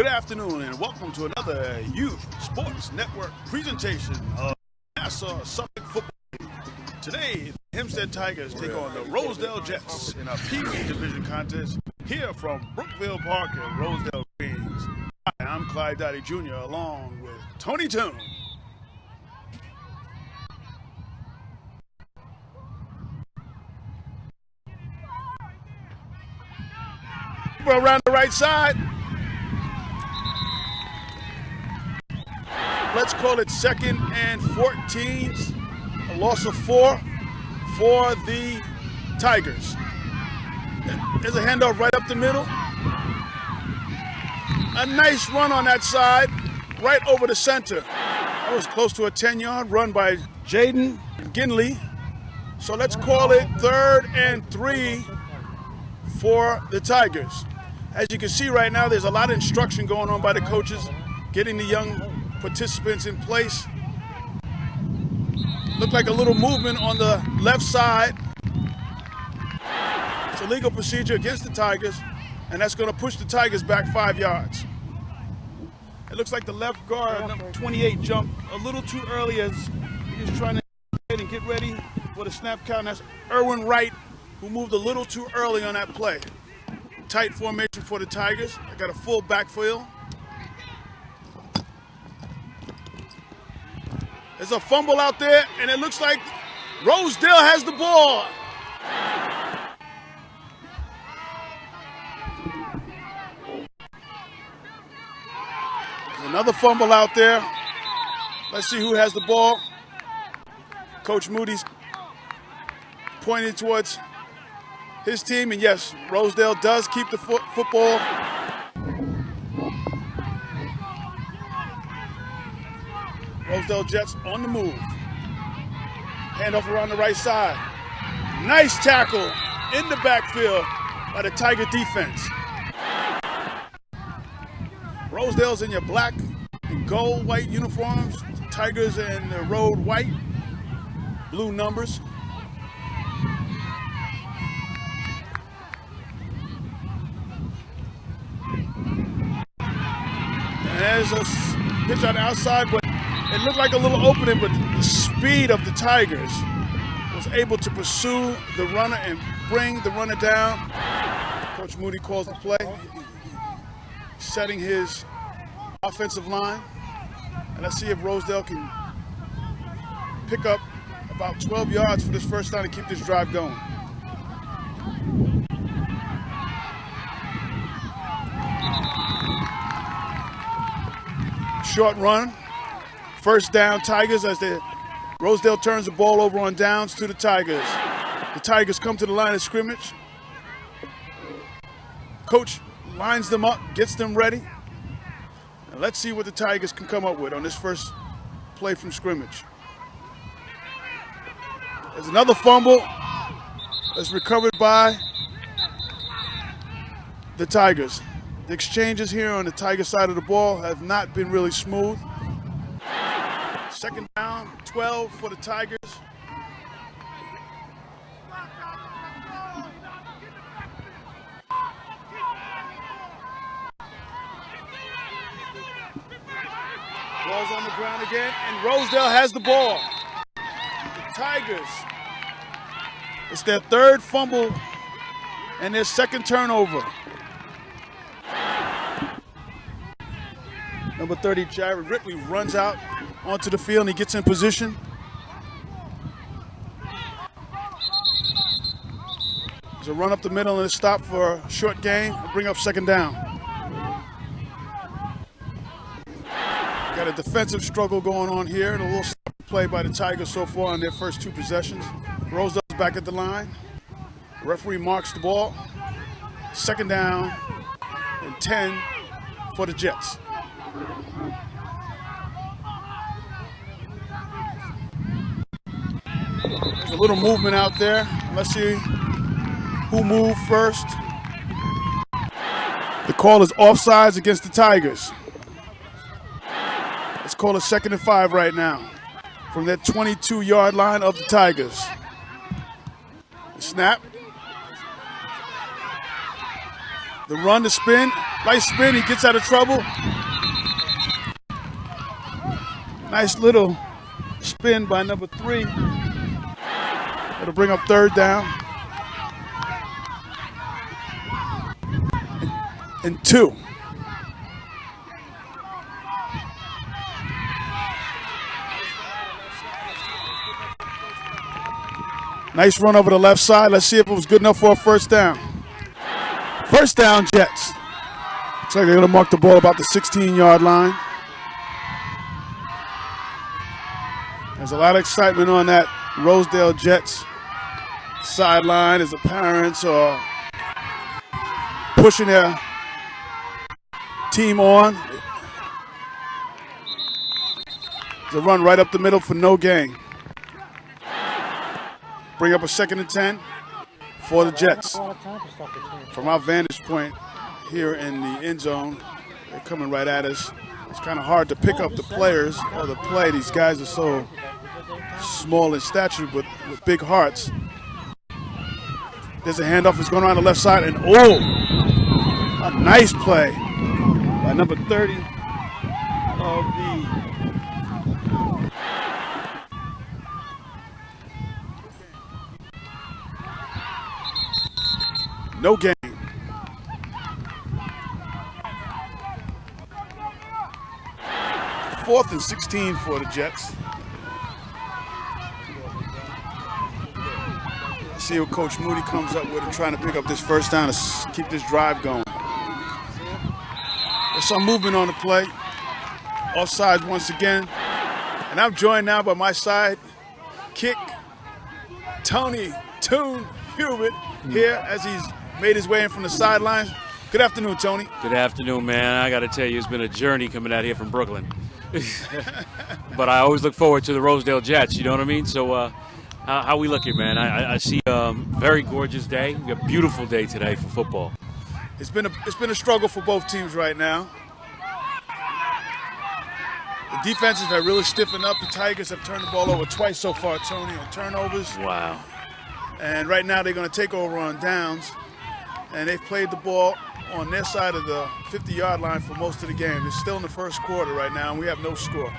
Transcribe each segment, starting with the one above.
Good afternoon and welcome to another Youth Sports Network presentation of Nassau Suffolk Football League. Today, the Hempstead Tigers take on the Rosedale Jets in a Peewee Division contest here from Brookville Park in Rosedale, Queens. Hi, I'm Clyde Dottie Jr. along with Tony Toon. We're around the right side. Let's call it 2nd and 14, a loss of 4 for the Tigers. There's a handoff right up the middle. A nice run on that side, right over the center. That was close to a 10-yard run by Jaden Ginley. So let's call it 3rd and 3 for the Tigers. As you can see right now, there's a lot of instruction going on by the coaches, getting the young participants in place. Looked like a little movement on the left side. It's a legal procedure against the Tigers, and that's going to push the Tigers back 5 yards. It looks like the left guard, number 28, jumped a little too early as he was trying to get ready for the snap count. That's Erwin Wright, who moved a little too early on that play. Tight formation for the Tigers. I got a full backfield. There's a fumble out there, and it looks like Rosedale has the ball. There's another fumble out there. Let's see who has the ball. Coach Moody's pointing towards his team, and yes, Rosedale does keep the football. Rosedale Jets on the move. Handoff around the right side. Nice tackle in the backfield by the Tiger defense. Rosedale's in your black and gold white uniforms. Tigers in the road white, blue numbers. There's a pitch on the outside, but it looked like a little opening, but the speed of the Tigers was able to pursue the runner and bring the runner down. Coach Moody calls the play, setting his offensive line. And let's see if Rosedale can pick up about 12 yards for this first down to keep this drive going. Short run, first down Tigers as Rosedale turns the ball over on downs to the Tigers. The Tigers come to the line of scrimmage. Coach lines them up, gets them ready. And let's see what the Tigers can come up with on this first play from scrimmage. There's another fumble that's recovered by the Tigers. The exchanges here on the Tiger side of the ball have not been really smooth. 2nd down, 12 for the Tigers. Ball's on the ground again, and Rosedale has the ball. The Tigers, it's their 3rd fumble and their 2nd turnover. Number 30, Jared Ripley, runs out onto the field and he gets in position. There's a run up the middle and a stop for a short gain. Bring up 2nd down. Got a defensive struggle going on here and a little play by the Tigers so far on their first 2 possessions. Rosedale's back at the line. The referee marks the ball. 2nd down and 10 for the Jets. There's a little movement out there. Let's see who moved first. The call is offsides against the Tigers. Let's call it 2nd and 5 right now from that 22-yard line of the Tigers. The snap. The run, the spin, light spin, he gets out of trouble. Nice little spin by number 3. It'll bring up 3rd down. And 2. Nice run over the left side. Let's see if it was good enough for a 1st down. 1st down, Jets. Looks like they're going to mark the ball about the 16-yard line. There's a lot of excitement on that Rosedale Jets sideline as the parents are pushing their team on. It's a run right up the middle for no gain. Bring up a 2nd and 10 for the Jets. From our vantage point here in the end zone, they're coming right at us. It's kind of hard to pick up the players or the play. These guys are so small in stature but with big hearts. There's a handoff. It's going around the left side, and oh, a nice play by number 30 of the no gain. Fourth and 16 for the Jets. Let's see what Coach Moody comes up with and trying to pick up this 1st down to keep this drive going. There's some movement on the play. Offsides once again. And I'm joined now by my side kick, Tony Toon Hubert, here as he's made his way in from the sidelines. Good afternoon, Tony. Good afternoon, man. I got to tell you, it's been a journey coming out here from Brooklyn. But I always look forward to the Rosedale Jets, you know what I mean? So how we looking, man? I see a very gorgeous day. We got a beautiful day today for football. It's been a struggle for both teams right now. The defenses have really stiffened up. The Tigers have turned the ball over twice so far, Tony, on turnovers. Wow. And right now they're going to take over on downs. And they've played the ball on their side of the 50-yard line for most of the game. It's still in the 1st quarter right now, and we have no score.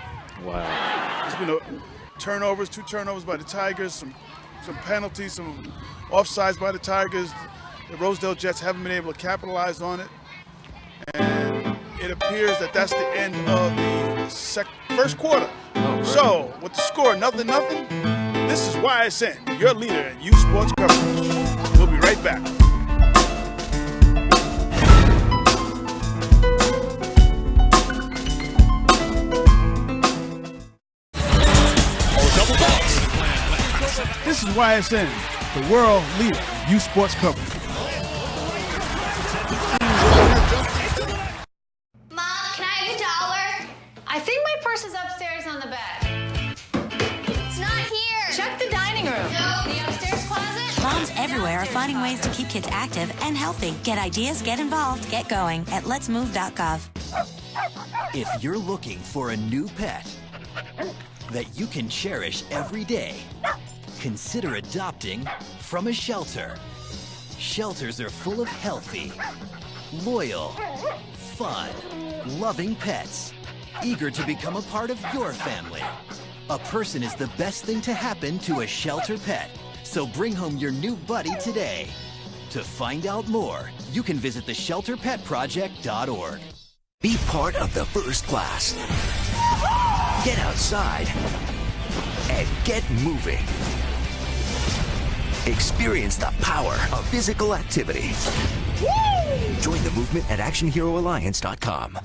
Wow. There's been turnovers, 2 turnovers by the Tigers, some penalties, some offsides by the Tigers. The Rosedale Jets haven't been able to capitalize on it. And it appears that that's the end of the 1st quarter. Oh, so, with the score, 0-0, this is YSN, your leader in youth sports coverage. We'll be right back. This is YSN, the world leader in youth sports coverage. Mom, can I have $1? I think my purse is upstairs on the bed. It's not here. Check the dining room. No. The upstairs closet. Moms everywhere are finding ways to keep kids active and healthy. Get ideas, get involved, get going at letsmove.gov. If you're looking for a new pet that you can cherish every day, consider adopting from a shelter. Shelters are full of healthy, loyal, fun, loving pets, eager to become a part of your family. A person is the best thing to happen to a shelter pet, so bring home your new buddy today. To find out more, you can visit theshelterpetproject.org. Be part of the first class. Get outside and get moving. Experience the power of physical activity. Woo! Join the movement at actionheroalliance.com.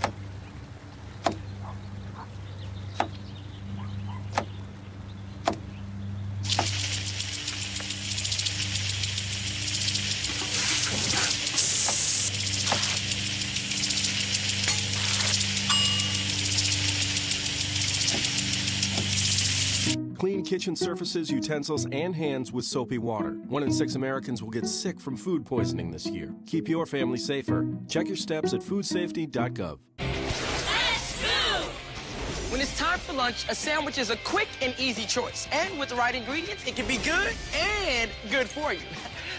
Clean kitchen surfaces, utensils, and hands with soapy water. 1 in 6 Americans will get sick from food poisoning this year. Keep your family safer. Check your steps at foodsafety.gov. When it's time for lunch, a sandwich is a quick and easy choice. And with the right ingredients, it can be good and good for you.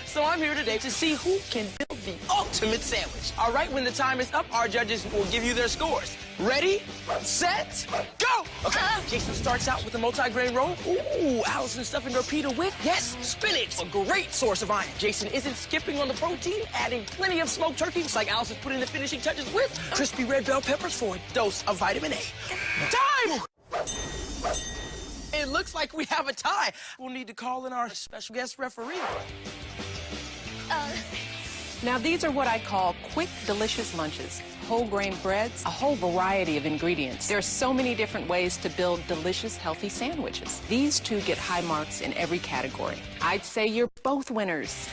So I'm here today to see who can build the ultimate sandwich. All right, when the time is up, our judges will give you their scores. Ready, set, go! Okay, Jason starts out with a multi-grain roll. Ooh, Allison stuffing her pita with, yes, spinach, a great source of iron. Jason isn't skipping on the protein, adding plenty of smoked turkey, just like Allison's putting the finishing touches with crispy red bell peppers for a dose of vitamin A. Time! It looks like we have a tie. We'll need to call in our special guest referee. Now, these are what I call quick, delicious lunches. Whole grain breads, a whole variety of ingredients. There are so many different ways to build delicious, healthy sandwiches. These two get high marks in every category. I'd say you're both winners.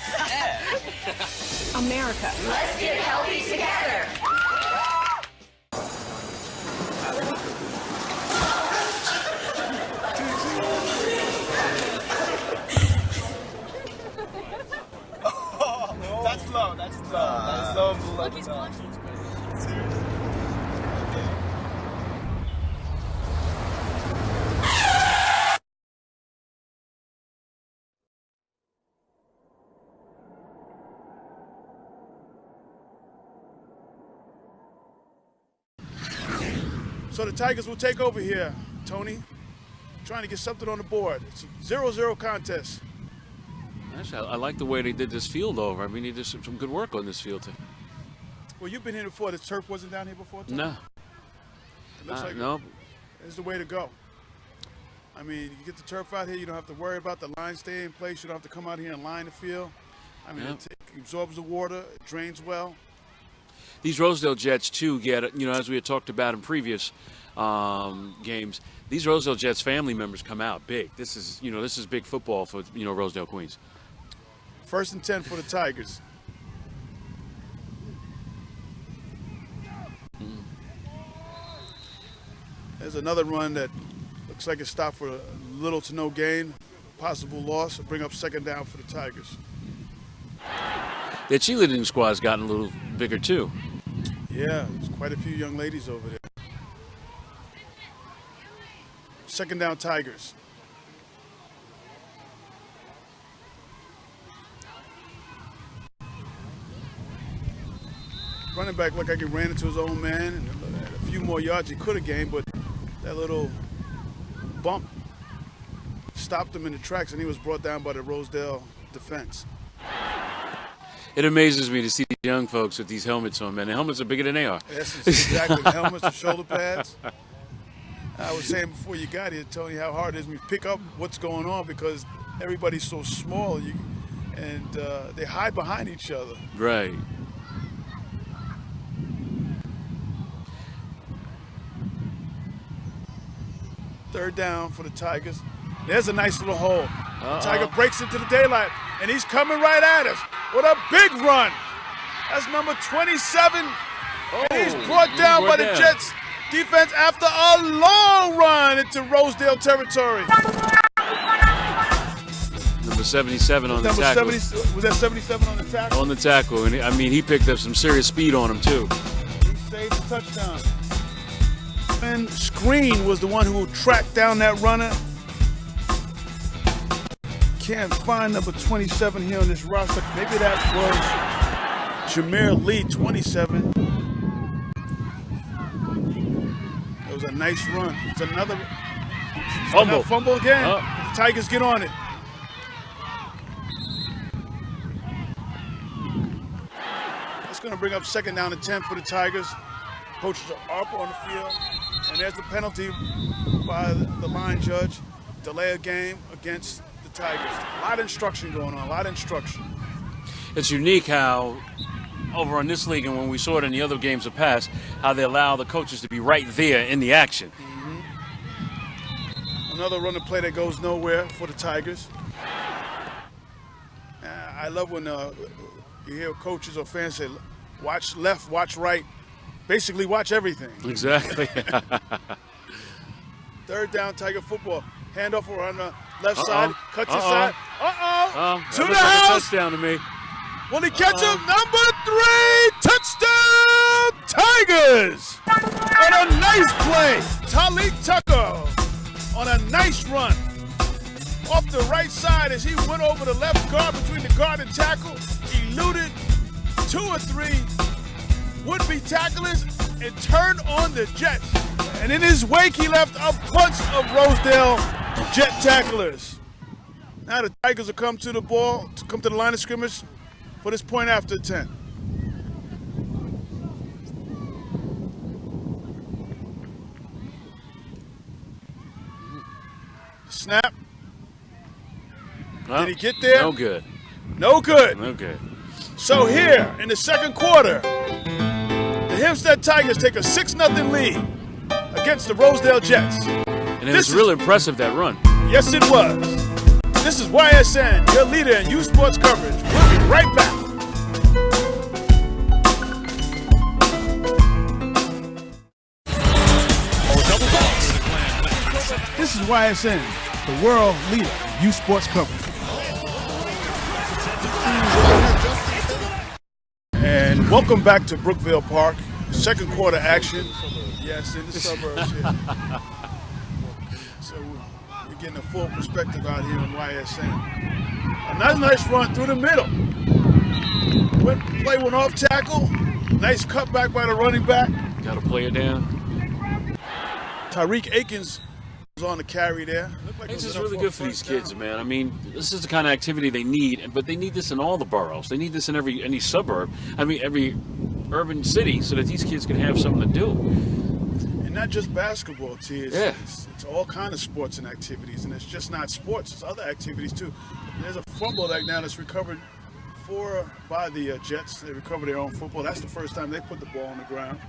America. Let's get healthy together. That's low. That's low. Look, he's blushing. So the Tigers will take over here, Tony. Trying to get something on the board. It's a 0-0 contest. Actually, I like the way they did this field over. I mean, he did some good work on this field, too. Well, you've been here before. The turf wasn't down here before, Tony? No. It looks like no. it's the way to go. I mean, you get the turf out here, you don't have to worry about the line staying in place. You don't have to come out here and line the field. I mean, it absorbs the water, it drains well. These Rosedale Jets, too, get, as we had talked about in previous games, these Rosedale Jets family members come out big. This is big football for, Rosedale, Queens. 1st and 10 for the Tigers. There's another run that looks like it stopped for a little to no gain, possible loss. Bring up 2nd down for the Tigers. Their cheerleading squad's gotten a little bigger, too. Yeah, there's quite a few young ladies over there. 2nd down, Tigers. Running back looked like he ran into his own man, and had a few more yards he could have gained, but that little bump stopped him in the tracks, and he was brought down by the Rosedale defense. It amazes me to see these young folks with these helmets on, man. The helmets are bigger than they are. Yes, exactly. The helmets, the shoulder pads. I was saying before you got here, Tony, how hard it is when you pick up what's going on because everybody's so small, and they hide behind each other. Right. Third down for the Tigers. There's a nice little hole. The Tiger breaks into the daylight, and he's coming right at us with a big run. That's number 27. And he's brought down by the Jets defense after a long run into Rosedale territory. Number 77 on the tackle. Was that 77 on the tackle? On the tackle. And he picked up some serious speed on him, too. He saved the touchdown. And Screen was the one who tracked down that runner. Can't find number 27 here on this roster. Maybe that was Jameer Lee, 27. It was a nice run. It's another fumble. Fumble again. The Tigers get on it. It's going to bring up 2nd down and 10 for the Tigers. Coaches are up on the field. And there's the penalty by the line judge. Delay a game against the Tigers. A lot of instruction going on, a lot of instruction. It's unique how, over in this league and when we saw it in the other games of past, how they allow the coaches to be right there in the action. Another running play that goes nowhere for the Tigers. I love when you hear coaches or fans say, watch left, watch right. Basically, watch everything. Exactly. 3rd down, Tiger football. Handoff on the left side. Cuts inside. To the house. Touchdown to me. Will he catch him? Number 3. Touchdown, Tigers. On a nice play. Talik Tucker on a nice run. Off the right side as he went over the left guard between the guard and tackle. Eluded 2 or 3 would-be tacklers and turned on the Jets. And in his wake, he left a bunch of Rosedale Jet tacklers. Now the Tigers will come to the ball, to come to the line of scrimmage for this point after 10. Snap. Well, did he get there? No good. No good. No good. So here in the second quarter, the Hempstead Tigers take a 6-0 lead against the Rosedale Jets. And it was really impressive, that run. Yes, it was. This is YSN, your leader in youth sports coverage. We'll be right back. This is YSN, the world leader in youth sports coverage. And welcome back to Brookville Park. Second quarter action. Yes, in the suburbs here. So we're getting a full perspective out here on YSN. A nice run through the middle. Play went off tackle. Nice cutback by the running back. Got to play it down. Tyreek Akins was on the carry there. This is really good for these kids, man. I mean, this is the kind of activity they need, but they need this in all the boroughs. They need this in any suburb. I mean, every urban city, so that these kids can have something to do. And not just basketball, T. It's all kind of sports and activities, and it's just not sports. It's other activities too. There's a fumble right now that's recovered by the Jets. They recovered their own football. That's the first time they put the ball on the ground,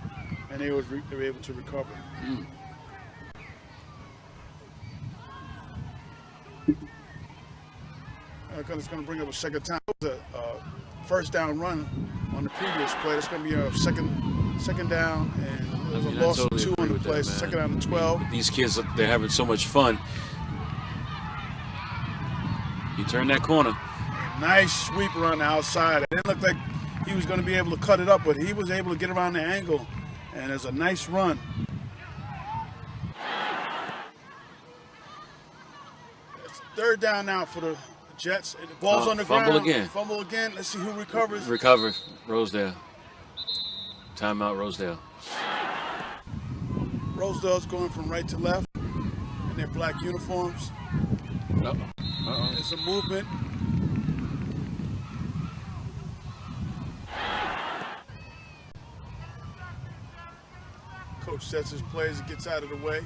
and they were able to recover. It's going to bring up a second time. It was a first down run on the previous play. It's going to be a second down, and there's a loss of 2 on the play. Second down and 12. These kids, they're having so much fun. He turned that corner. Nice sweep run outside. It didn't look like he was going to be able to cut it up, but he was able to get around the angle, and it's a nice run. It's third down now for the Jets. The ball's on the ground. Fumble again. Let's see who recovers. Recovers. Rosedale. Timeout, Rosedale. Rosedale's going from right to left in their black uniforms. There's a movement. Coach sets his plays and gets out of the way.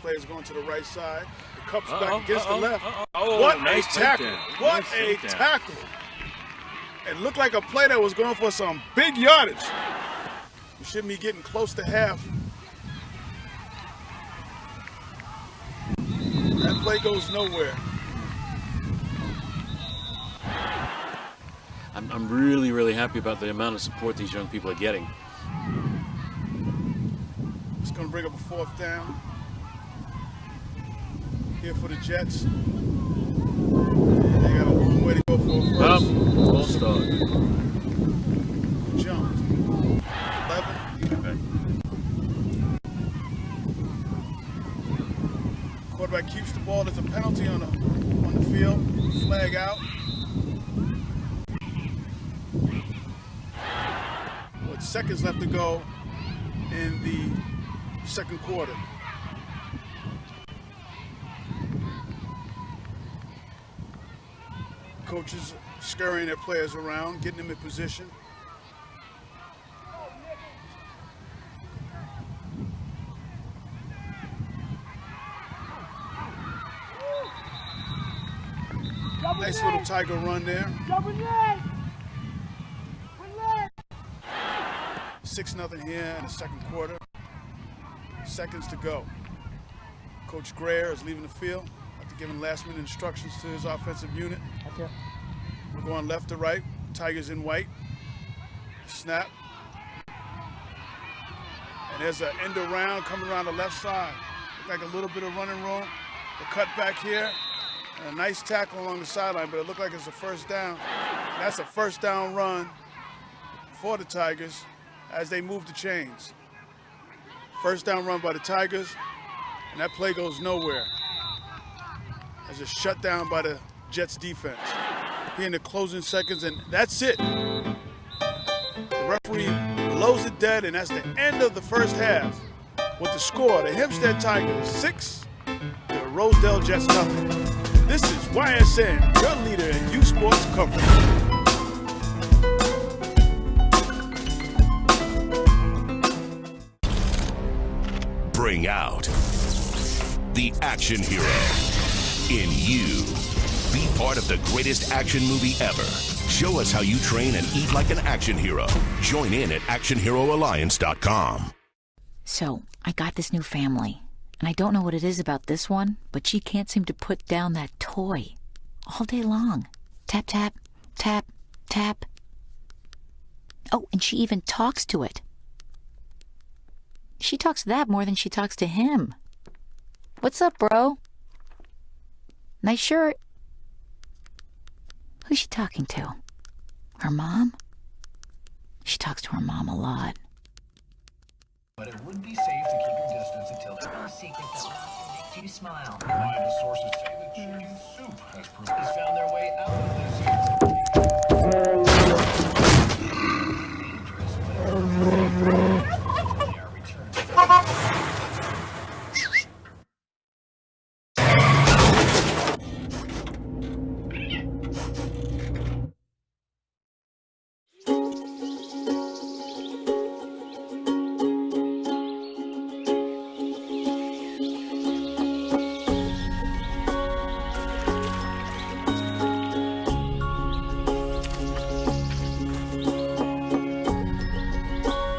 Players going to the right side. The cup's back against the left. What a tackle. What a tackle. It looked like a play that was going for some big yardage. We shouldn't be getting close to half. That play goes nowhere. I'm really, really happy about the amount of support these young people are getting. It's going to bring up a fourth down. Here for the Jets. They got a long way to go for a first. Ball start. Jumped. 11. Quarterback keeps the ball. There's a penalty on the field. Flag out. With seconds left to go in the second quarter. Coaches scurrying their players around, getting them in position. Nice little Tiger run there. 6-0 here in the second quarter. Seconds to go. Coach Greer is leaving the field after giving last-minute instructions to his offensive unit. Okay. We're going left to right. Tigers in white. Snap. And there's an end around coming around the left side. Look like a little bit of running room. The cut back here. And a nice tackle along the sideline, but it looked like it's a first down. That's a first down run for the Tigers as they move the chains. First down run by the Tigers, and that play goes nowhere as it's shut down by the Jets defense. here in the closing seconds, and that's it. The referee blows it dead, and that's the end of the first half. With the score, the Hempstead Tigers 6, the Rosedale Jets nothing. This is YSN, your leader in youth sports coverage. Bring out the action hero in you. Be part of the greatest action movie ever. Show us how you train and eat like an action hero. Join in at actionheroalliance.com. So, I got this new family, and I don't know what it is about this one, but she can't seem to put down that toy all day long. Tap, tap, tap, tap. Oh, and she even talks to it. She talks to that more than she talks to him. What's up, bro? Nice shirt. Who's she talking to? Her mom? She talks to her mom a lot. But it would be safe to keep your distance until there's no secret that often makes you smile. Reliable sources say that chicken soup has found their way out of this year's dangerous, but it will be safe for they are returning.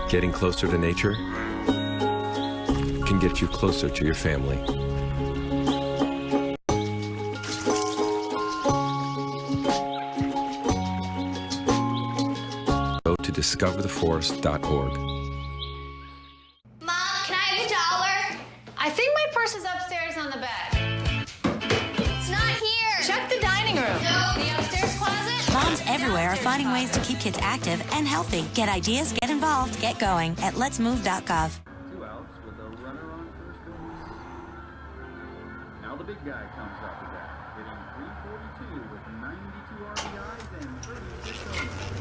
Getting closer to nature can get you closer to your family. Go to discovertheforest.org. Mom, can I have $1? I think my purse is upstairs on the bed. It's not here. Check the dining room. No, the upstairs closet. Moms everywhere are finding ways to keep kids active and healthy. Get ideas, get involved, get going at letsmove.gov. 2 outs with a runner on first base. Now the big guy comes up with that, hitting .342 with 92 RBIs and 36 homers.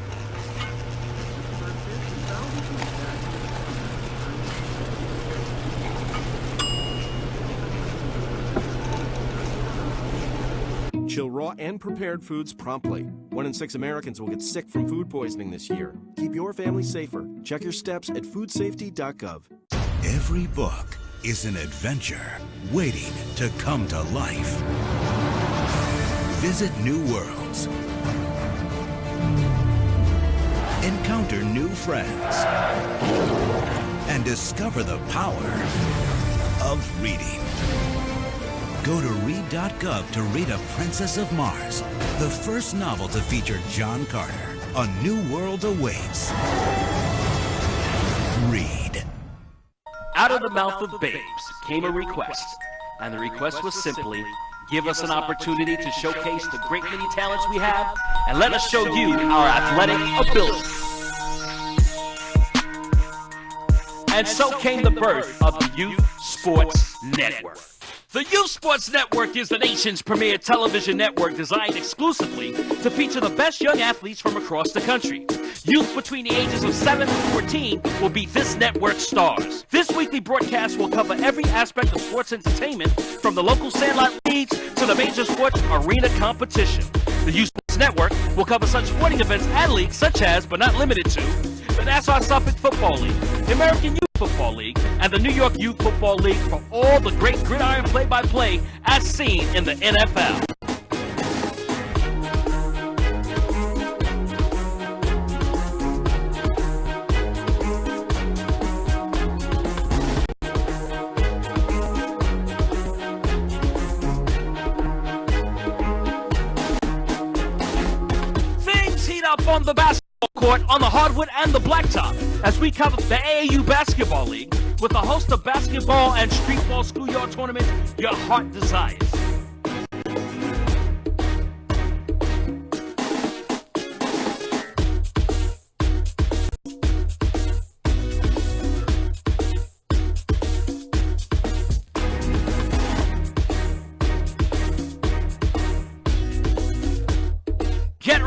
Chill raw and prepared foods promptly. 1 in 6 Americans will get sick from food poisoning this year. Keep your family safer. Check your steps at foodsafety.gov. Every book is an adventure waiting to come to life. Visit new worlds. Encounter new friends. And discover the power of reading. Go to read.gov to read A Princess of Mars, the first novel to feature John Carter. A new world awaits. Read. Out of the mouth of babes came a request, and the request was simply, give us an opportunity to showcase the great many talents we have, and let us show you our athletic ability. And so came the birth of the Youth Sports Network. The Youth Sports Network is the nation's premier television network designed exclusively to feature the best young athletes from across the country. Youth between the ages of 7 and 14 will be this network's stars. This weekly broadcast will cover every aspect of sports entertainment, from the local sandlot leagues to the major sports arena competition. The Youth Sports Network will cover such sporting events and leagues such as, but not limited to, the Nassau Suffolk Football League, the American Youth Football League, and the New York Youth Football League for all the great gridiron play-by-play as seen in the NFL. Things heat up on the basketball court, on the hardwood and the blacktop, as we cover the AAU Basketball League with a host of basketball and streetball schoolyard tournaments your heart desires.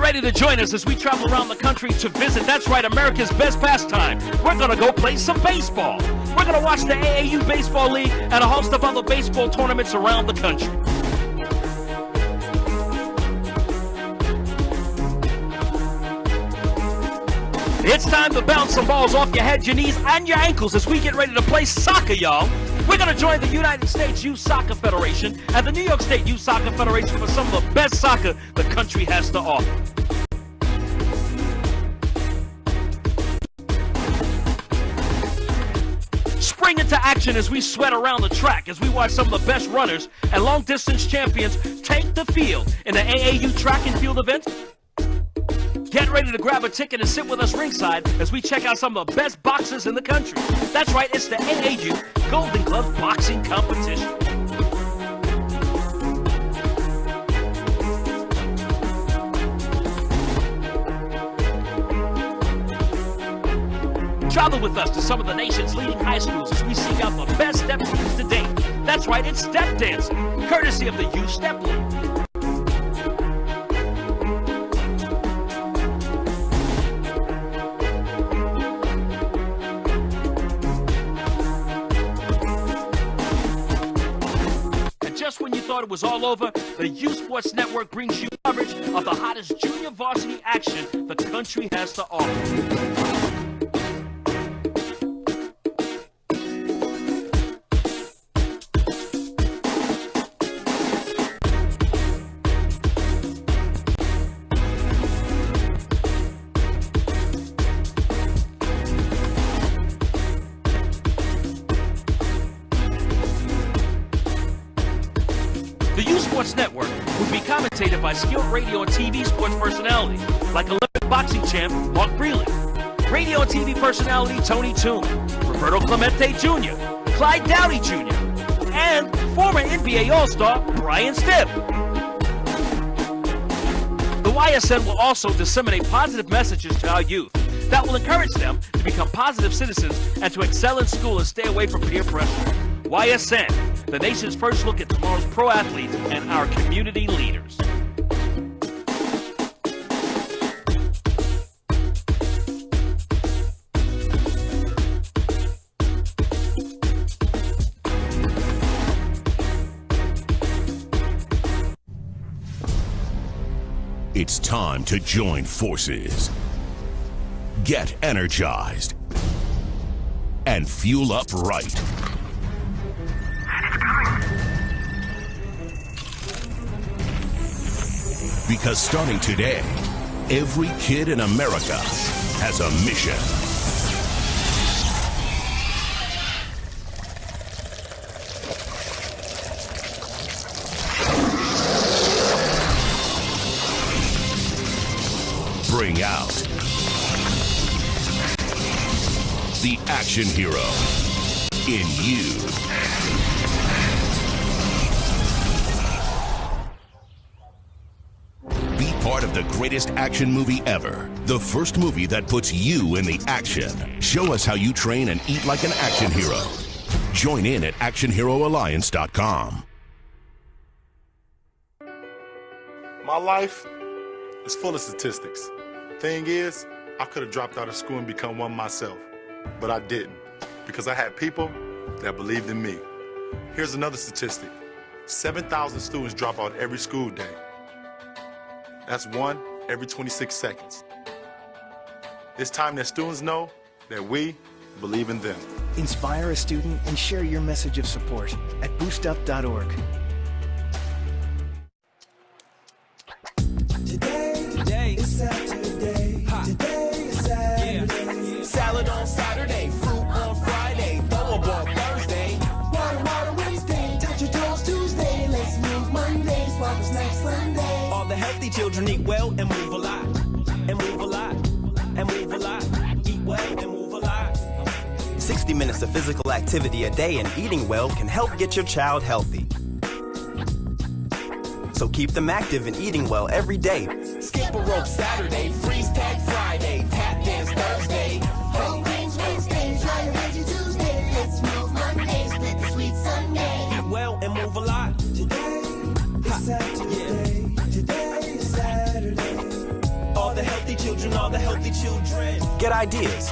ready to join us as we travel around the country to visit, that's right, America's best pastime. We're going to go play some baseball. We're going to watch the AAU Baseball League and a host of other baseball tournaments around the country. It's time to bounce some balls off your head, your knees, and your ankles as we get ready to play soccer, y'all. We're going to join the United States Youth Soccer Federation and the New York State Youth Soccer Federation for some of the best soccer the country has to offer. Spring into action as we sweat around the track as we watch some of the best runners and long-distance champions take the field in the AAU track and field event. Get ready to grab a ticket and sit with us ringside as we check out some of the best boxers in the country. That's right, it's the AAU Golden Glove Boxing Competition. Travel with us to some of the nation's leading high schools as we seek out the best step teams to date. That's right, it's step dancing, courtesy of the Youth Step League. Just when you thought it was all over, the Youth Sports Network brings you coverage of the hottest junior varsity action the country has to offer. Network would be commentated by skilled radio and TV sports personalities like Olympic boxing champ Mark Breland, radio and TV personality Tony Toon, Roberto Clemente Jr., Clyde Dowdy Jr., and former NBA All-Star Brian Stiff. The YSN will also disseminate positive messages to our youth that will encourage them to become positive citizens and to excel in school and stay away from peer pressure. YSN, the nation's first look at tomorrow's pro athletes and our community leaders. It's time to join forces. Get energized and fuel up right. Because starting today, every kid in America has a mission. Bring out the action hero in you. Part of the greatest action movie ever. The first movie that puts you in the action. Show us how you train and eat like an action hero. Join in at actionheroalliance.com. My life is full of statistics. Thing is, I could have dropped out of school and become one myself, but I didn't because I had people that believed in me. Here's another statistic. 7,000 students drop out every school day. That's one every 26 seconds. It's time that students know that we believe in them. Inspire a student and share your message of support at boostup.org. Today is Saturday. Today is Saturday. Salad on Saturday, fruit on Friday, throw a ball Thursday. Water Wednesday, touch your toes Tuesday. Let's move Monday, swap snacks Sunday. All the healthy children eat well and move a lot. And move a lot. And move a lot. Eat well and move a lot. 60 minutes of physical activity a day and eating well can help get your child healthy. So keep them active and eating well every day. Skip a rope Saturday, freeze tag Friday, tap dance Thursday. Whole grains Wednesday, dry your veggie Tuesday. Let's move Monday, split the sweet Sunday. Eat well and move a lot. Today is Saturday. Today is Saturday. children, all the healthy children. Get ideas.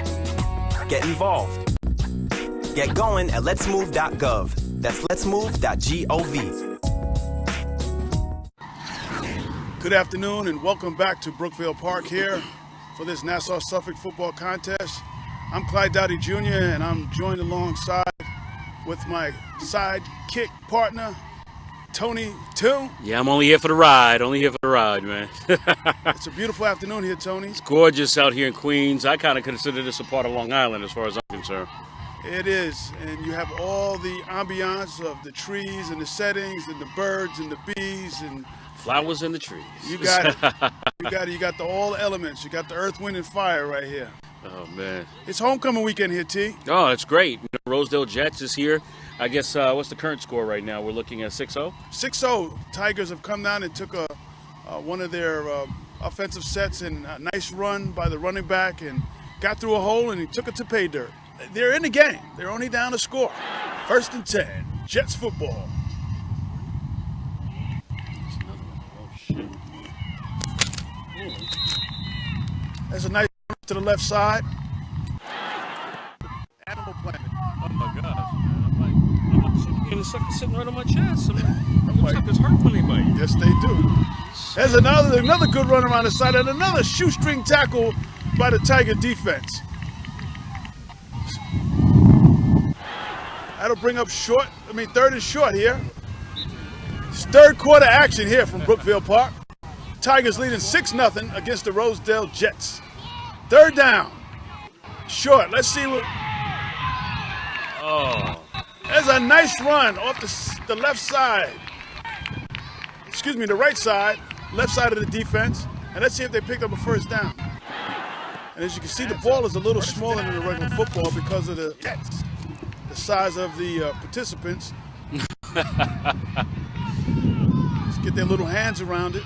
Get involved. Get going at letsmove.gov. That's letsmove.gov. Good afternoon and welcome back to Brookville Park here for this Nassau Suffolk football contest. I'm Clyde Dowdy Jr. and I'm joined alongside with my sidekick partner, Tony Toon. Yeah, I'm only here for the ride. Only here for the ride, man. It's a beautiful afternoon here, Tony. It's gorgeous out here in Queens. I kind of consider this a part of Long Island as far as I'm concerned. It is, and you have all the ambiance of the trees and the settings and the birds and the bees and flowers in the trees. You got it. You got it. You got all elements. You got the earth, wind, and fire right here. Oh, man. It's homecoming weekend here, T. Oh, it's great. Rosedale Jets is here. I guess, what's the current score right now? We're looking at 6-0? 6-0. Tigers have come down and took one of their offensive sets and a nice run by the running back and got through a hole and he took it to pay dirt. They're in the game. They're only down a score. 1st and 10. Jets football. There's a nice run to the left side. Animal Planet. Oh my gosh, man. I'm like, the sucker sitting right on my chest. I'm like, suckers hurt when they bite. Yes, they do. There's another good run around the side and another shoestring tackle by the Tiger defense. That'll bring up 3rd and short here. It's 3rd quarter action here from Brookville Park. Tigers leading 6-0 against the Rosedale Jets. 3rd down. Short. Let's see what. Oh. There's a nice run off the left side. Excuse me, the right side. Left side of the defense. And let's see if they picked up a 1st down. And as you can see, the ball is a little smaller than the regular football because of the size of the participants. Let's get their little hands around it.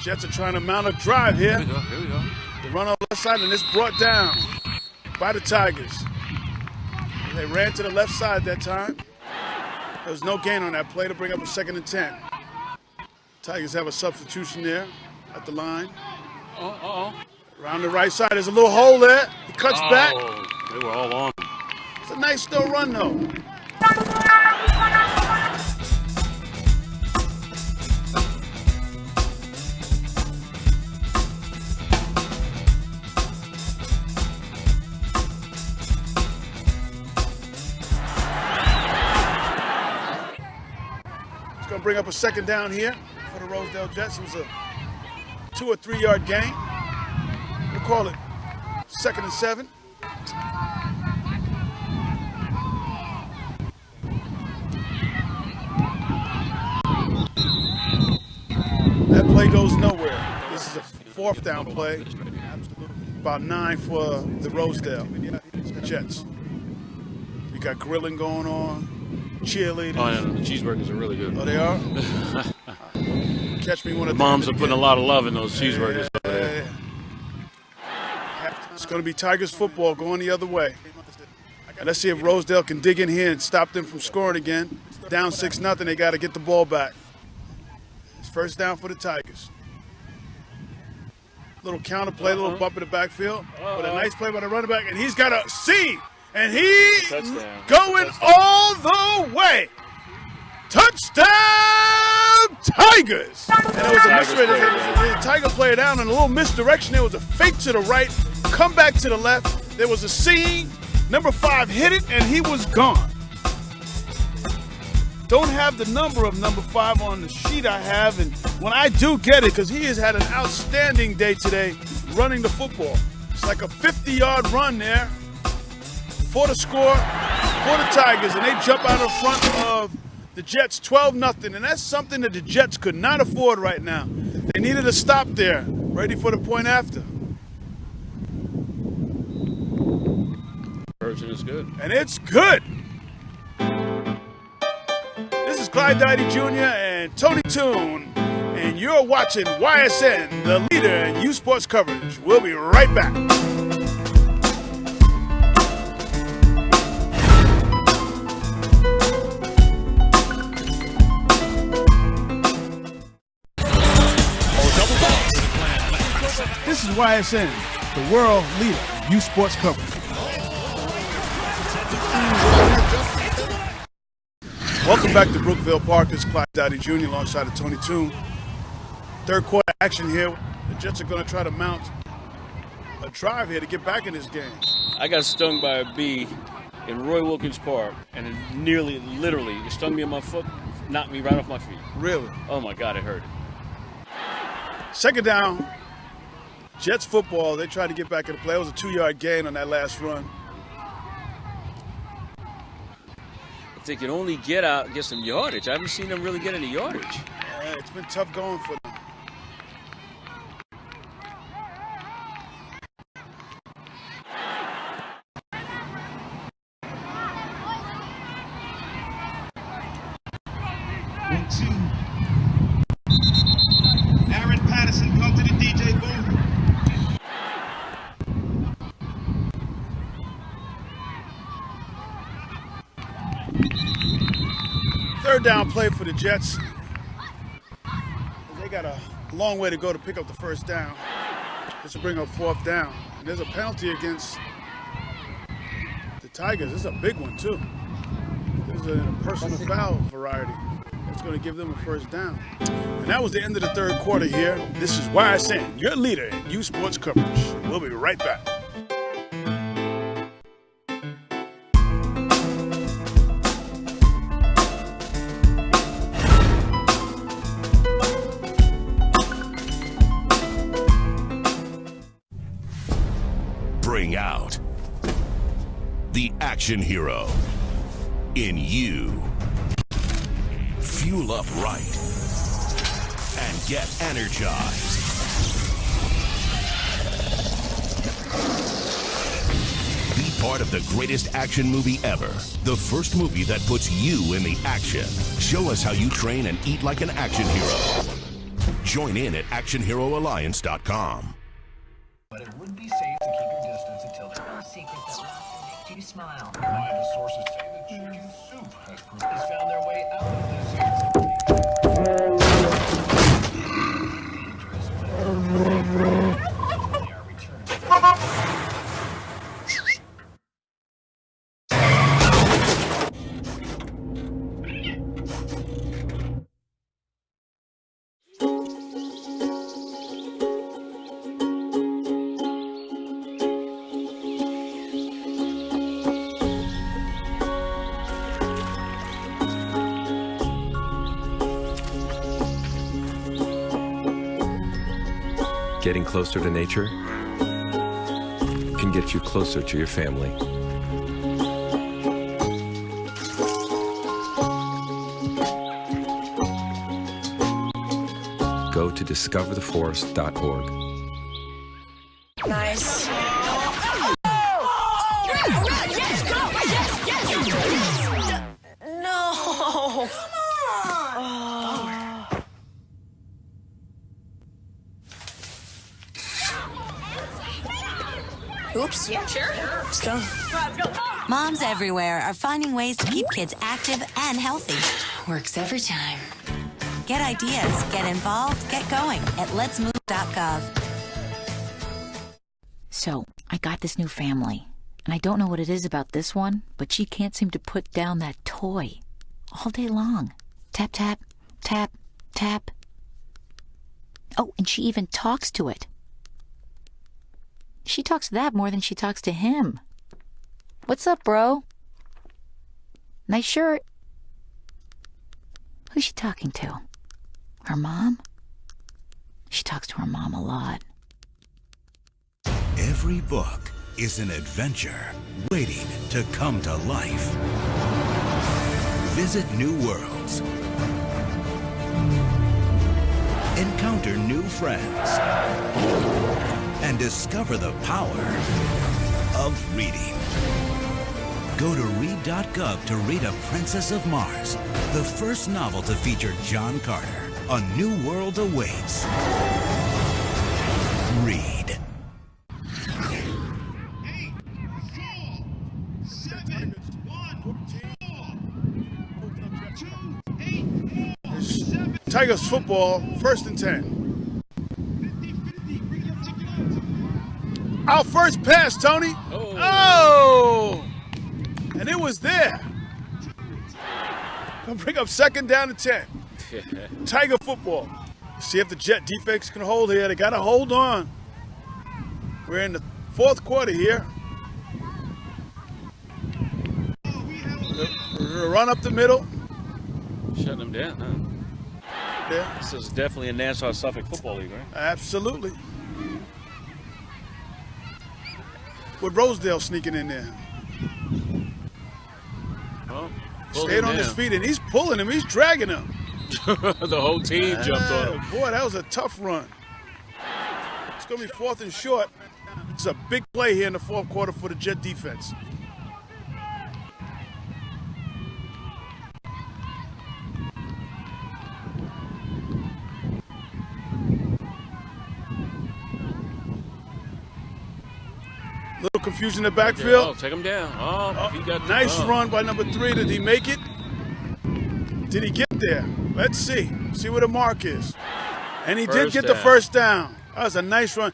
Jets are trying to mount a drive here. Here we go. They run on the left side, and it's brought down by the Tigers. They ran to the left side that time. There was no gain on that play to bring up a 2nd and 10. Tigers have a substitution there at the line. Around the right side, there's a little hole there. He cuts back. They were all on. It's a nice still run, though. Bring up a 2nd down here for the Rosedale Jets. It was a 2 or 3 yard gain. We'll call it 2nd and 7. That play goes nowhere. This is a 4th down play. About 9 for the Rosedale Jets. We got grilling going on. Cheerleaders. Oh, yeah, the cheeseburgers are really good. Oh, they are? Catch me one of them. Moms are putting a lot of love in those cheeseburgers over there. It's going to be Tigers football going the other way. And let's see if Rosedale can dig in here and stop them from scoring again. Down 6-0, they got to get the ball back. It's 1st down for the Tigers. Little counter play, little bump in the backfield. But a nice play by the running back, and he's got a seam. And he's going all the way. Touchdown, Tigers! And it was a misread. The Tigers play it down in a little misdirection. There was a fake to the right, come back to the left. There was a seam. Number 5 hit it, and he was gone. Don't have the number of number 5 on the sheet I have, and when I do get it, because he has had an outstanding day today running the football. It's like a 50-yard run there for the score for the Tigers, and they jump out in front of the Jets 12-0, and that's something that the Jets could not afford right now. They needed a stop there, ready for the point after. Version is good. And it's good. This is Clyde Dowdy Jr. and Tony Toon, and you're watching YSN, the leader in youth sports coverage. We'll be right back. This is YSN, the world leader in youth sports coverage. Welcome back to Brookville Park. This is Clyde Dowdy Jr. alongside of Tony Toon. Third quarter action here. The Jets are going to try to mount a drive here to get back in this game. I got stung by a bee in Roy Wilkins Park, and it literally, it stung me on my foot, knocked me right off my feet. Really? Oh my God, it hurt. Second down, Jets football. They tried to get back in the play. It was a 2-yard gain on that last run. If they could only get some yardage. I haven't seen them really get any yardage. Yeah, it's been tough going for them. Aaron Patterson, come to the DJ booth. Third down play for the Jets. They got a long way to go to pick up the first down. This will bring up fourth down. And there's a penalty against the Tigers. This is a big one, too. This is a personal foul variety. That's going to give them a first down. And that was the end of the third quarter here. This is YSN, your leader in youth sports coverage. We'll be right back. Bring out the action hero in you. Fuel up right and get energized. Be part of the greatest action movie ever. The first movie that puts you in the action. Show us how you train and eat like an action hero. Join in at actionheroalliance.com. But it would be safe to keep your distance until there's no secret that laughter makes you smile. Reliable sources say that chicken soup has found their way out of this Getting closer to nature can get you closer to your family. Go to discovertheforest.org. Nice. No. Oops. Yeah, sure. Let's go. Moms everywhere are finding ways to keep kids active and healthy. Works every time. Get ideas, get involved, get going at letsmove.gov. So, I got this new family, and I don't know what it is about this one, but she can't seem to put down that toy all day long. Tap, tap, tap, tap. Oh, and she even talks to it. She talks to that more than she talks to him. What's up, bro? Nice shirt. Who's she talking to? Her mom? She talks to her mom a lot. Every book is an adventure waiting to come to life. Visit new worlds. Encounter new friends. And discover the power of reading. Go to read.gov to read A Princess of Mars, the first novel to feature John Carter. A new world awaits. Read. Tigers football, 1st and 10. Our first pass, Tony. Oh! And it was there. Gonna bring up 2nd down and 10. Tiger football. See if the Jet defense can hold here. They gotta hold on. We're in the 4th quarter here. Run up the middle. Shutting them down, huh? Yeah. This is definitely a Nassau Suffolk Football League, right? Absolutely. With Rosedale sneaking in there. Oh, stayed on his feet, and he's pulling him. He's dragging him. The whole team jumped on him. Boy, that was a tough run. It's going to be 4th and short. It's a big play here in the 4th quarter for the Jet defense. Little confusion in the backfield. Oh, take him down. Oh, he got nice run by number 3. Did he make it? Did he get there? Let's see. See where the mark is. And he did get the first down. That was a nice run.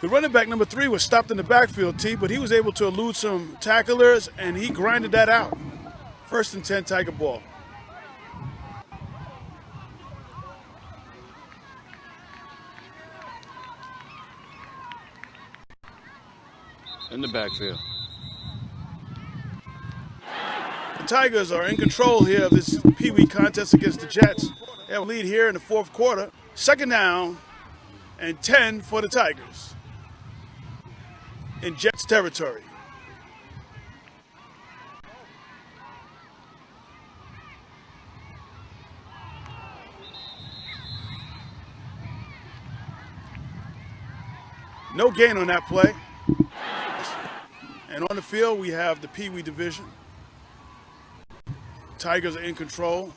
The running back, number 3, was stopped in the backfield, T, but he was able to elude some tacklers, and he grinded that out. 1st and 10, Tiger ball. In the backfield. The Tigers are in control here of this Peewee contest against the Jets. They have a lead here in the 4th quarter. 2nd down and 10 for the Tigers in Jets territory. No gain on that play. And on the field, we have the Peewee Division. Tigers are in control.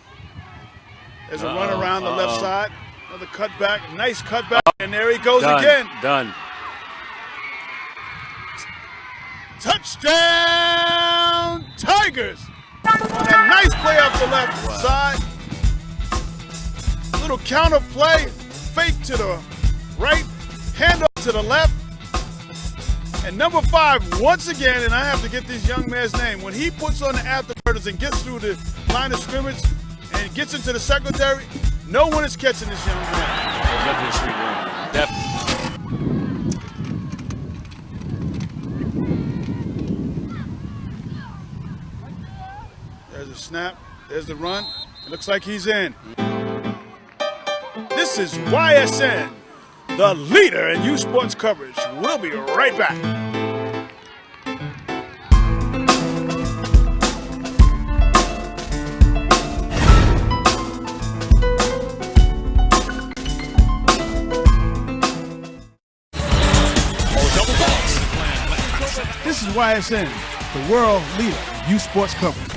There's a run around the left side. Another cutback. Nice cutback. And there he goes again. Done. Touchdown, Tigers. On a nice play off the left side. Little counter play. Fake to the right. Hand off to the left. And number 5, once again, and I have to get this young man's name, when he puts on the afterburners and gets through the line of scrimmage and gets into the secondary, no one is catching this young man. Definitely a sweet run. Definitely. There's a snap. There's the run. It looks like he's in. This is YSN, the leader in youth sports coverage. We'll be right back. This is YSN, the world leader in youth sports coverage.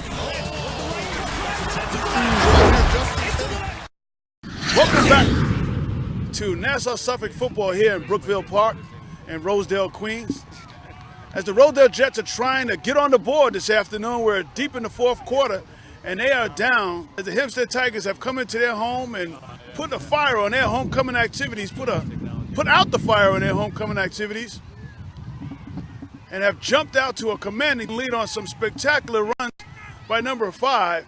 Welcome back to Nassau Suffolk football here in Brookville Park in Rosedale, Queens. As the Rosedale Jets are trying to get on the board this afternoon, we're deep in the 4th quarter, and they are down. As the Hempstead Tigers have come into their home and put a fire on their homecoming activities, put out the fire on their homecoming activities, and have jumped out to a commanding lead on some spectacular runs by number 5,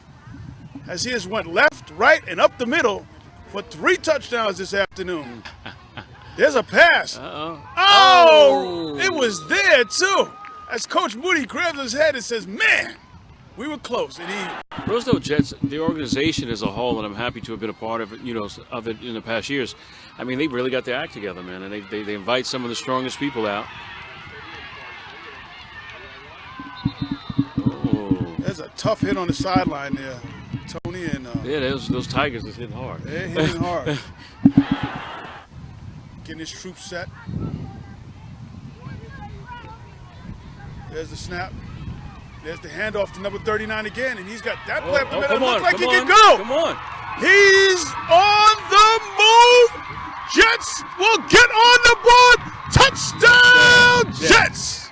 as he has went left, right, and up the middle for 3 touchdowns this afternoon. There's a pass. Oh, it was there too. As Coach Moody grabs his head and says, man, we were close. And Rosedale Jets, the organization as a whole, and I'm happy to have been a part of it, of it in the past years. I mean, they really got their act together, man, and they invite some of the strongest people out. Oh. There's a tough hit on the sideline there, Tony. And yeah, those Tigers is hitting hard. They're hitting hard. Getting his troops set. There's the snap. There's the handoff to number 39 again, and he's got that play up the middle. It looks like he can go. Come on. He's on the move. Jets will get on the board. Touchdown, Jets.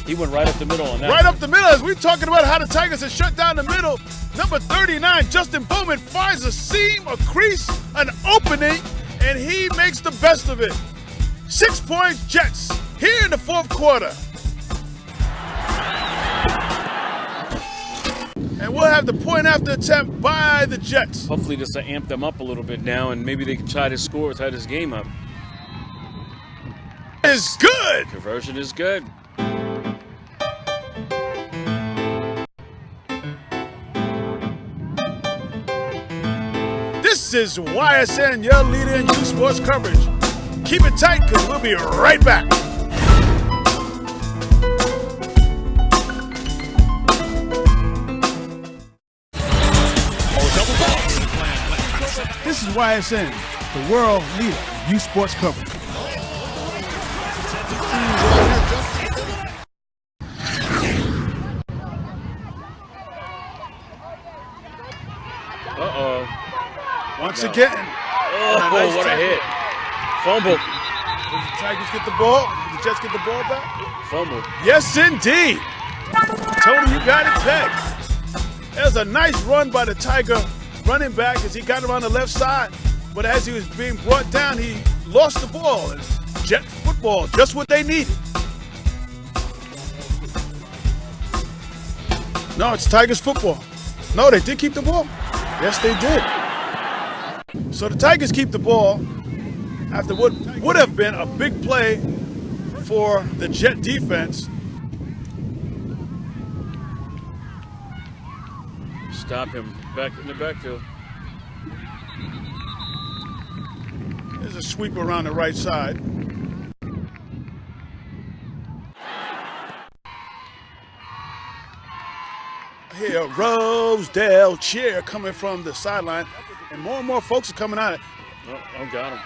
He went right up the middle on that. Right up the middle, as we're talking about how the Tigers have shut down the middle. Number 39, Justin Bowman, finds a seam, a crease, an opening, and he makes the best of it. 6 points, Jets, here in the fourth quarter. And we'll have the point after attempt by the Jets. Hopefully this will amp them up a little bit now, and maybe they can try to score, tie this game up. Is good. Conversion is good. This is YSN, your leader in youth sports coverage. Keep it tight, because we'll be right back. This is YSN, the world leader in youth sports coverage. Once again. Oh, what a hit. Fumble. Does the Tigers get the ball? Did the Jets get the ball back? Fumble. Yes, indeed. Tony, you got it tagged. There's a nice run by the Tiger running back as he got him on the left side. But as he was being brought down, he lost the ball. It's Jet football, just what they needed. No, it's Tigers football. No, they did keep the ball. Yes, they did. So the Tigers keep the ball after what would have been a big play for the Jet defense. Stop him back in the backfield. There's a sweep around the right side. Here, Rosedale cheer coming from the sideline, and more folks are coming out. Oh, got him.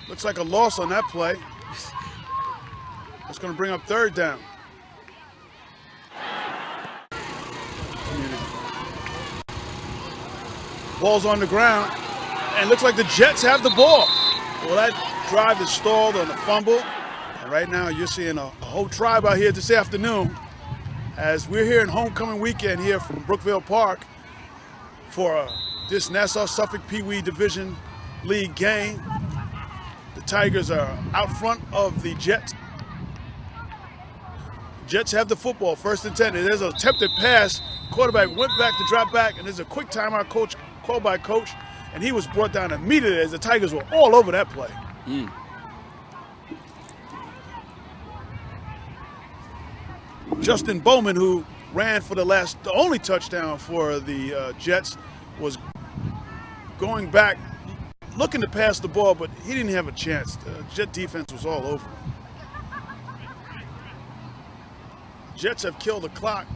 Looks like a loss on that play. That's going to bring up third down. Ball's on the ground, and looks like the Jets have the ball. Well, that drive is stalled on a fumble, and right now you're seeing a whole tribe out here this afternoon as we're here in homecoming weekend here from Brookville Park for this Nassau Suffolk Peewee Division League game. The Tigers are out front of the Jets. Jets have the football, 1st and 10. There's an attempted pass. Quarterback went back to drop back, and there's a quick timeout called by coach, and he was brought down immediately as the Tigers were all over that play. Justin Bowman, who ran for the only touchdown for the Jets, was going back, looking to pass the ball, but he didn't have a chance. The Jet defense was all over him. Jets have killed the clock,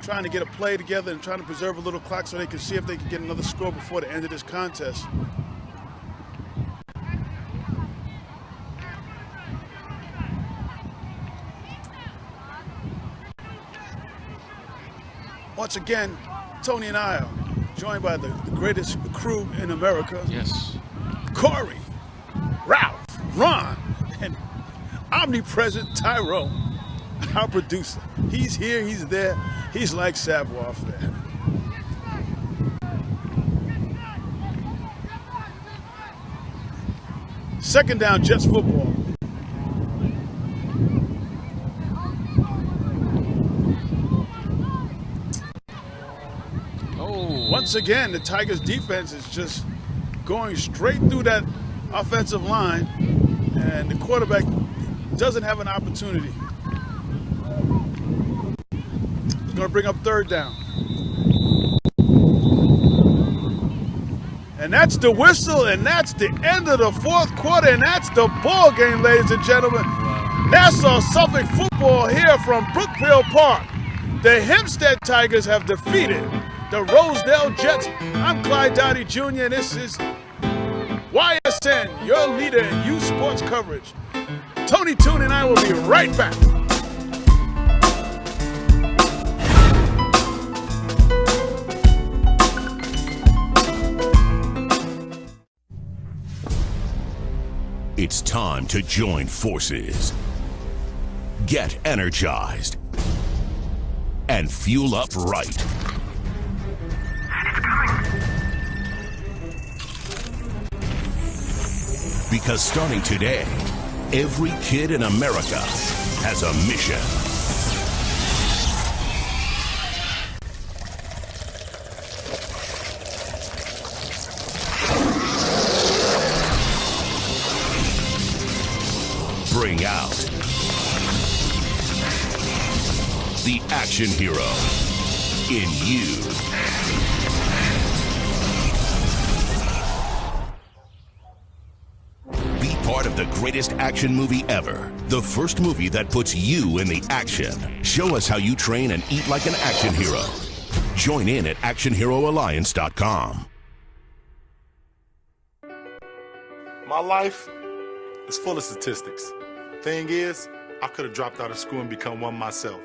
trying to get a play together and trying to preserve a little clock so they can see if they can get another score before the end of this contest. Once again, Tony and I are joined by the greatest crew in America. Yes. Corey, Ralph, Ron, and omnipresent Tyrone, our producer. He's here, he's there. He's like savoir faire. Second down, Jets football. Once again, the Tigers defense is just going straight through that offensive line, and the quarterback doesn't have an opportunity. He's going to bring up third down. And that's the whistle, and that's the end of the fourth quarter, and that's the ball game, ladies and gentlemen. Nassau Suffolk football here from Brookville Park. The Hempstead Tigers have defeated the Rosedale Jets. I'm Clyde Dowdy Jr., and this is YSN, your leader in youth sports coverage. Tony Toon and I will be right back. It's time to join forces. Get energized and fuel up right. Because starting today, every kid in America has a mission. Bring out the action hero in you. Be part of the greatest action movie ever. The first movie that puts you in the action. Show us how you train and eat like an action hero. Join in at actionheroalliance.com. My life is full of statistics. Thing is, I could have dropped out of school and become one myself,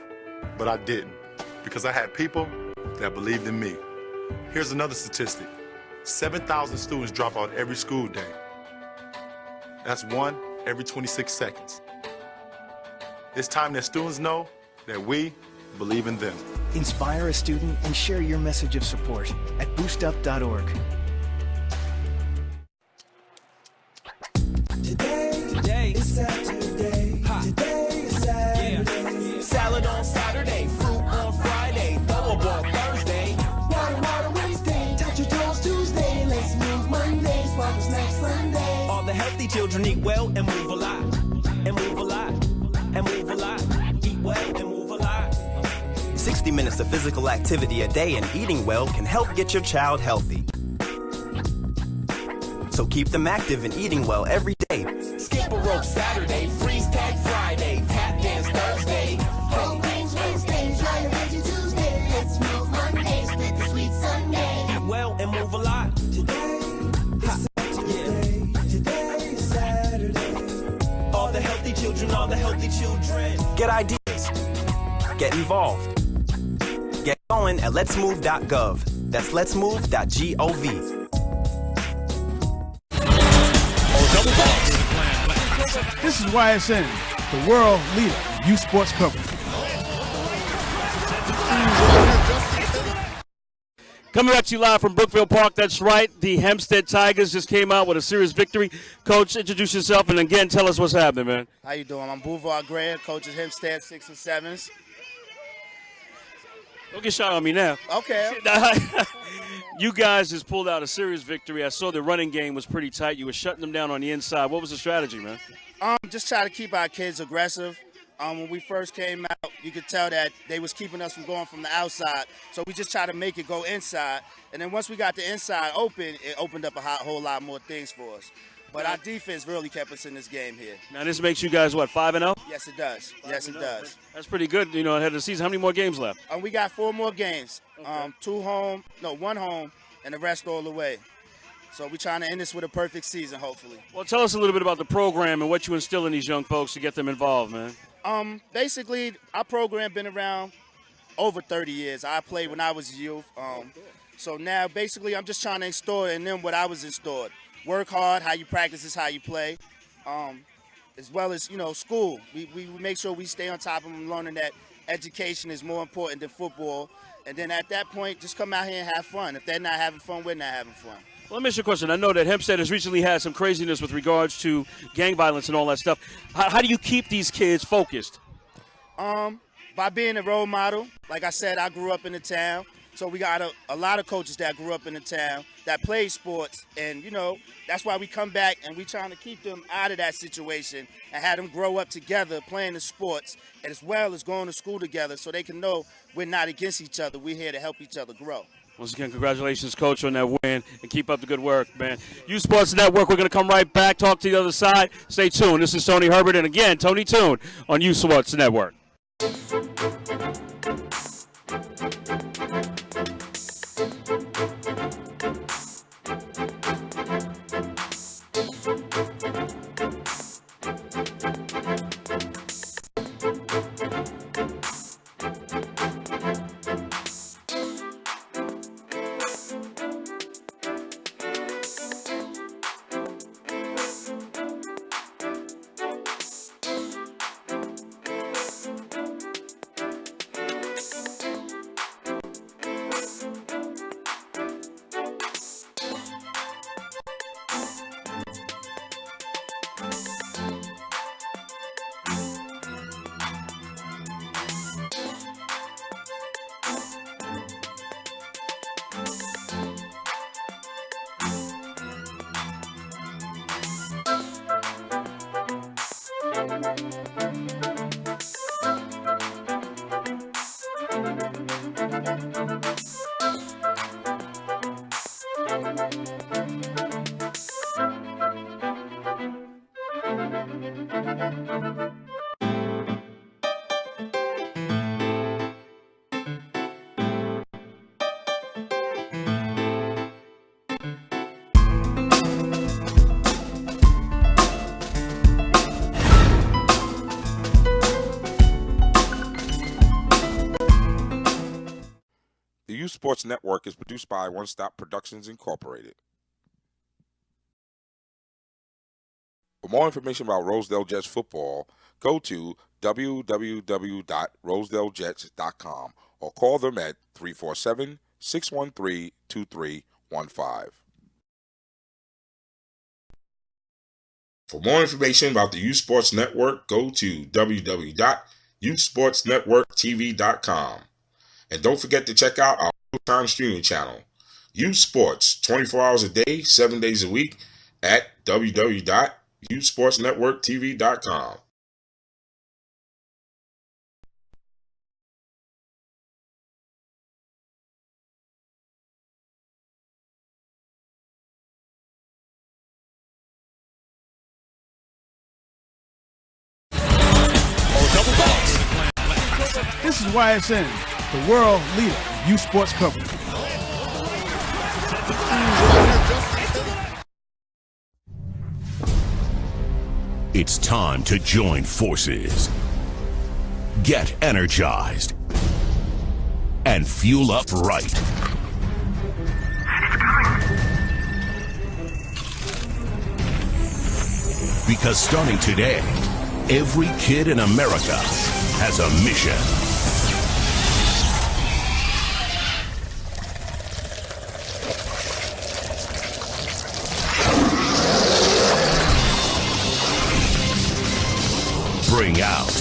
but I didn't because I had people that believed in me. Here's another statistic. 7,000 students drop out every school day. That's one every 26 seconds. It's time that students know that we believe in them. Inspire a student and share your message of support at boostup.org. Today is Saturday. Today is Saturday. Salad on Saturday, fruit on Friday, throw a ball Thursday. Water Wednesday, touch your toes Tuesday. Let's move Monday, sparkle snack Sunday. All the healthy children eat well and move a lot. And move a lot. And move a lot. Eat well and move a lot. 60 minutes of physical activity a day and eating well can help get your child healthy. So keep them active and eating well every day. Skip a rope Saturday, freeze tag Friday, tap dance Thursday. Whole grains Wednesday, try a veggie Tuesday. Let's move Monday, split the sweet Sunday. Eat well and move a lot. Today is Saturday. All the healthy children, all the healthy children. Get ideas. Get involved. Get going at letsmove.gov. That's letsmove.gov. This is YSN, the world leader in youth sports coverage. Coming at you live from Brookville Park, that's right. The Hempstead Tigers just came out with a serious victory. Coach, introduce yourself and again tell us what's happening, man. How you doing? I'm Boulevard Gray, coach at Hempstead 6 and 7s. Don't get shot on me now. Okay. You guys just pulled out a serious victory. I saw the running game was pretty tight. You were shutting them down on the inside. What was the strategy, man? Just try to keep our kids aggressive. When we first came out, you could tell that they was keeping us from going from the outside. So we just tried to make it go inside. And then once we got the inside open, it opened up a whole lot more things for us. But our defense really kept us in this game here. Now this makes you guys, what, 5-0? Yes, it does. Yes, it does. That's pretty good, you know, ahead of the season. How many more games left? We got 4 more games. Okay. 1 home, and the rest all the way. So we're trying to end this with a perfect season, hopefully. Well, tell us a little bit about the program and what you instill in these young folks to get them involved, man. Basically, our program been around over 30 years. I played when I was a youth. So now, basically, I'm just trying to install in them what I was installed. Work hard, how you practice is how you play, as well as, school. We make sure we stay on top of them, learning that education is more important than football. And then at that point, just come out here and have fun. If they're not having fun, we're not having fun. Well, let me ask you a question. I know that Hempstead has recently had some craziness with regards to gang violence and all that stuff. How do you keep these kids focused? By being a role model. Like I said, I grew up in the town. So we got a lot of coaches that grew up in the town that played sports. And, that's why we come back and we trying to keep them out of that situation and have them grow up together playing the sports as well as going to school together so they can know we're not against each other. We're here to help each other grow. Once again, congratulations, Coach, on that win, and keep up the good work, man. Youth Sports Network, we're going to come right back, talk to the other side. Stay tuned. This is Tony Herbert, and again, Tony Toon on Youth Sports Network. Youth Sports Network is produced by One Stop Productions Incorporated. For more information about Rosedale Jets football, go to www.rosedalejets.com or call them at 347-613-2315. For more information about the Youth Sports Network, go to www.youthsportsnetworktv.com. And don't forget to check out our full-time streaming channel, Youth Sports, 24 hours a day, 7 days a week, at www.youthsportsnetworktv.com. This is YSN, the world leader in youth sports coverage. It's time to join forces. Get energized. And fuel up right. Because starting today, every kid in America has a mission. Bring out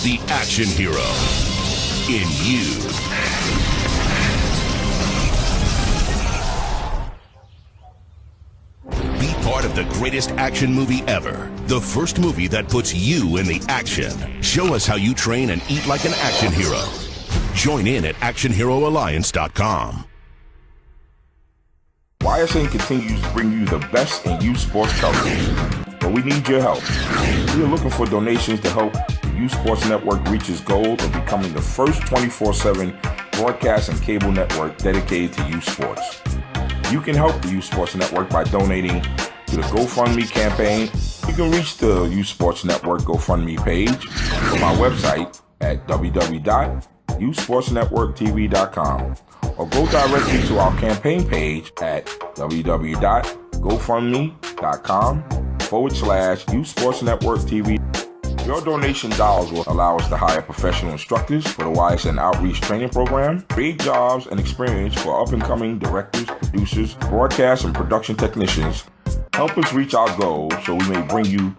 the action hero in you. Be part of the greatest action movie ever. The first movie that puts you in the action. Show us how you train and eat like an action hero. Join in at actionheroalliance.com. YSN continues to bring you the best in youth sports coverage, but we need your help. We are looking for donations to help the Youth Sports Network reach its goal of becoming the first 24/7 broadcast and cable network dedicated to youth sports. You can help the Youth Sports Network by donating to the GoFundMe campaign. You can reach the Youth Sports Network GoFundMe page from our website at www.youthsportsnetworktv.com or go directly to our campaign page at www.gofundme.com/Youth Sports Network TV. Your donation dollars will allow us to hire professional instructors for the YSN Outreach Training Program, create jobs and experience for up-and-coming directors, producers, broadcast and production technicians. Help us reach our goal so we may bring you